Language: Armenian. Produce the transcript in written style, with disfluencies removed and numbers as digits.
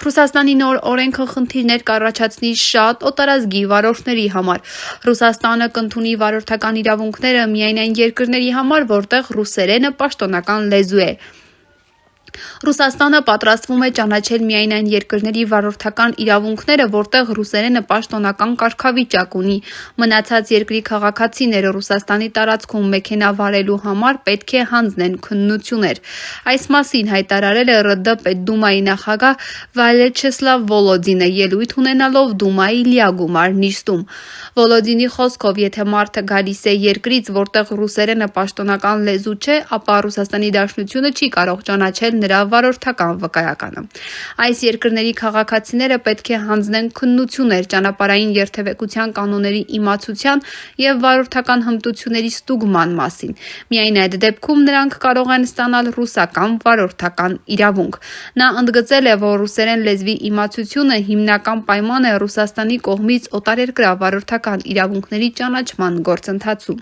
Ռուսաստանի նոր օրենքը խնդիրներ կառաջացնի շատ օտարազգի վարորդների համար։ Ռուսաստանը կընդունի վարորդական իրավունքները միայն այն երկրների համար, որտեղ ռուսերենը պաշտոնական լեզու է։ Ռուսաստանը պատրաստվում է ճանաչել միայն այն երկրների վարորդական իրավունքները, որտեղ ռուսերենը պաշտոնական կարգավիճակ ունի։ Մնացած երկրի քաղաքացիները Ռուսաստանի տարածքում մեքենա վարելու համար պետք է հանձնեն քննություններ։ Այս մասին հայտարարել է ՌԴ Պետդումայի նախագահ Վիացլավ Վոլոդինը, ելույթ ունենալով Դումայի լիագումար նիստում։ Վոլոդինի խոսքով, եթե մարդը գալիս է երկրից, որտեղ ռուսերենը պաշտոնական լեզու չէ, ապա Ռուսաստանի Դաշնությունը չի կարող ճանաչել նրա վարորդական վկայականը։ Այս երկրների քաղաքացիները պետք է հանձնեն քննություններ ճանապարհային երթևեկության կանոնների իմացության և վարորդական հմտությունների ստուգման մասին։ Միայն այդ դեպքում նրանք կարող են ստանալ ռուսական վարորդական իրավունք։ Նա ընդգծել է, որ ռուսերեն լեզվի իմացությունը հիմնական պայման է Ռուսաստանի կողմից օտարերկրյա վարորդական իրավունքների ճանաչման գործընթացում։